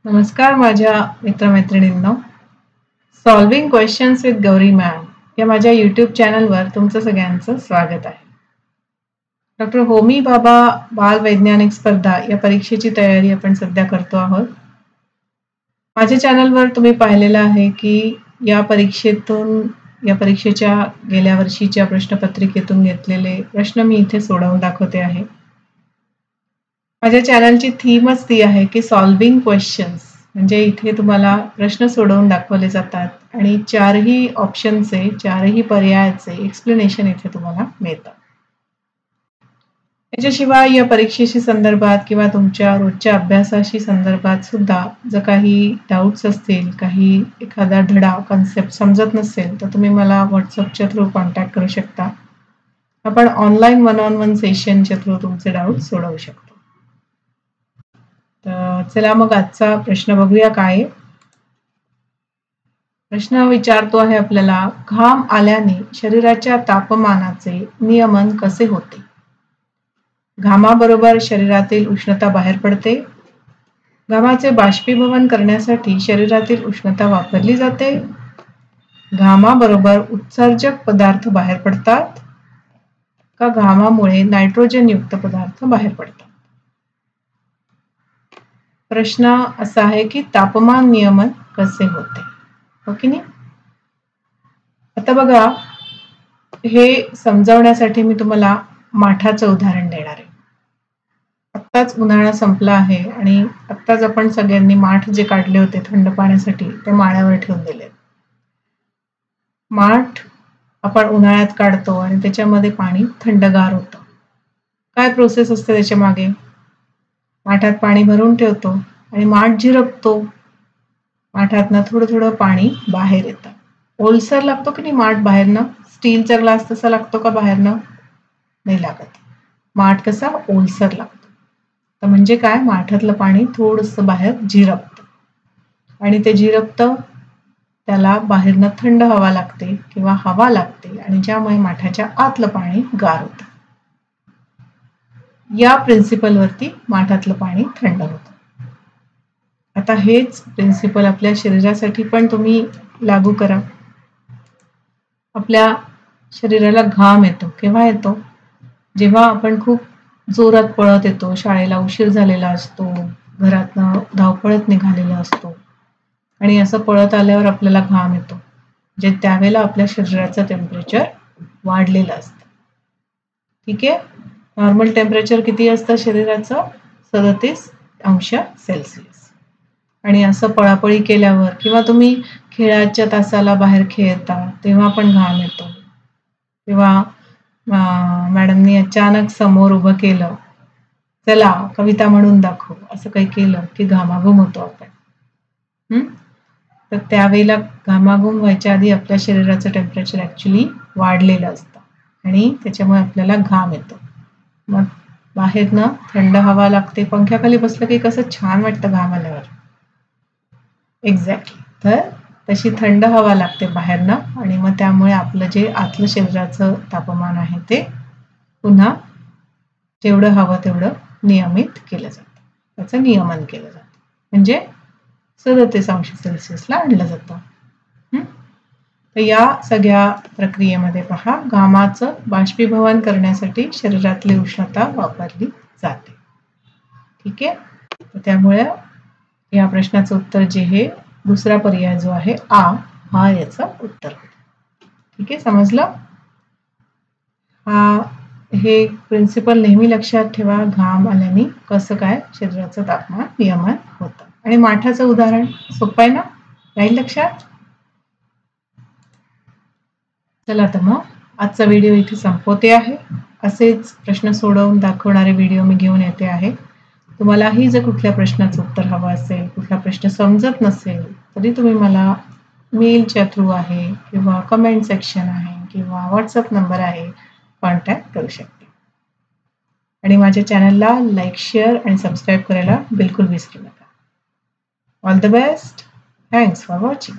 नमस्कार माझ्या मित्रमैत्रिणींनो. Solving questions with Gauri ma'am या माझ्या यूट्यूब चॅनलवर तुमचं सगळ्यांचं स्वागत आहे. डॉक्टर होमी भाभा बाल वैज्ञानिक स्पर्धा या परीक्षेची तयारी आपण सध्या करतो आहोत. माझ्या चॅनलवर तुम्ही पाहिलेलं आहे की या परीक्षेच्या गेल्या वर्षीच्या प्रश्नपत्रिकेतून घेतलेले प्रश्न मी इथे सोडवून दाखवते आहे. माझ्या चॅनलची थीमच ती आहे की सॉल्विंग क्वेश्चन्स, म्हणजे इथे तुम्हाला प्रश्न सोडवून दाखवले जातात आणि चारही पर्यायाचे एक्सप्लेनेशन इथे तुम्हाला मिळतात. याच्याशिवाय या परीक्षेशी संदर्भात किंवा तुमच्या रोजच्या अभ्यासाशी संदर्भात सुद्धा जर काही डाऊट्स असतील, काही एखादा धडा कन्सेप्ट समजत नसेल तर तुम्ही मला व्हॉट्सअपच्या थ्रू कॉन्टॅक्ट करू शकता. आपण ऑनलाईन 1-on-1 सेशनच्या थ्रू तुमचे डाऊट सोडवू शकतो. तर चला मग आजचा प्रश्न बघूया काय. प्रश्न विचारतो आहे आपल्याला, घाम आल्याने शरीराच्या तापमानाचे नियमन कसे होते? घामाबरोबर शरीरातील उष्णता बाहेर पडते. घामाचे बाष्पीभवन करण्यासाठी शरीरातील उष्णता वापरली जाते. घामाबरोबर उत्सर्जक पदार्थ बाहेर पडतात का घामामुळे नायट्रोजन युक्त पदार्थ बाहेर पडतात? प्रश्न असा आहे की तापमान नियमन कसे होते, हो की नाही? आता बघा, हे समजावण्यासाठी मी तुम्हाला माठाचं उदाहरण देणार आहे. आत्ताच उन्हाळा संपला आहे आणि आत्ताच आपण सगळ्यांनी माठ जे काढले होते थंड पाण्यासाठी ते माळ्यावर ठेवून दिले. माठ आपण उन्हाळ्यात काढतो आणि त्याच्यामध्ये पाणी थंडगार होतं. काय प्रोसेस असते त्याच्या मागे? माठात पाणी भरून ठेवतो आणि माठ झिरपतो. माठातनं थोडं थोडं पाणी बाहेर येतं. ओलसर लागतो की नाही माठ बाहेरनं? स्टीलचा ग्लास तसा लागतो का बाहेरनं? नाही लागत. माठ कसा ओलसर लागतो. तर म्हणजे काय, माठातलं पाणी थोडंसं बाहेर झिरपतं आणि ते झिरपतं, त्याला बाहेरनं थंड हवा लागते किंवा हवा लागते आणि ज्यामुळे माठाच्या आतलं पाणी गार होतं. या प्रिन्सिपलवरती माठातलं पाणी थंड होतं. आता हेच प्रिन्सिपल आपल्या शरीरासाठी पण तुम्ही लागू करा. आपल्या शरीराला घाम येतो केव्हा येतो? जेव्हा आपण खूप जोरात पळत येतो, शाळेला उशीर झालेला असतो, घरातनं धावपळत निघालेला असतो आणि असं पळत आल्यावर आपल्याला घाम येतो. म्हणजे त्यावेळेला आपल्या शरीराचं टेम्परेचर वाढलेलं असतं. ठीक आहे. नॉर्मल टेम्परेचर किती असतं शरीराचं? 37°C. आणि असं पळापळी केल्यावर किंवा तुम्ही खेळाच्या तासाला बाहेर खेळता तेव्हा पण घाम येतो. तेव्हा मॅडमनी अचानक समोर उभं केलं, चला कविता म्हणून दाखव, असं काही केलं की घामाघूम होतो आपण. तर त्यावेळेला घामाघूम व्हायच्या आधी आपल्या शरीराचं टेम्परेचर ॲक्च्युली वाढलेलं असतं आणि त्याच्यामुळे आपल्याला घाम येतो. मग बाहेरनं थंड हवा लागते. पंख्याखाली बसलं की कसं छान वाटतं घाम आल्यावर. एक्झॅक्टली. तर तशी थंड हवा लागते बाहेरनं आणि मग त्यामुळे आपलं जे आतलं शरीराचं तापमान आहे ते पुन्हा जेवढं हवं तेवढं नियमित केलं जातं. त्याचं नियमन केलं जातं. म्हणजे 37°C आणलं जातं. तर या सगळ्या प्रक्रियेमध्ये पहा, घामाचं बाष्पीभवन करण्यासाठी शरीरातली उष्णता वापरली जाते. ठीक आहे. तर त्यामुळे या प्रश्नाचं उत्तर जे हे दुसरा पर्याय जो आहे आ, हा याचं उत्तर होतं. ठीक आहे, समजलं? हे प्रिन्सिपल नेहमी लक्षात ठेवा. घाम आल्याने कसं काय शरीराचं तापमान नियमन होतं. आणि माठाचं उदाहरण सोपं आहे ना, राहील लक्षात? चला तर मग आजचा व्हिडिओ इथे संपवते आहे. असेच प्रश्न सोडवून दाखवणारे व्हिडिओ मी घेऊन येते आहे. तुम्हालाही जर कुठल्या प्रश्नाचं उत्तर हवं असेल, कुठला प्रश्न समजत नसेल, तरी तुम्ही मला मेलच्या थ्रू आहे किंवा कमेंट सेक्शन आहे किंवा व्हॉट्सअप नंबर आहे, कॉन्टॅक्ट करू शकता. आणि माझ्या चॅनलला लाईक, शेअर आणि सबस्क्राईब करायला बिलकुल विसरू नका. All the best. Thanks for watching.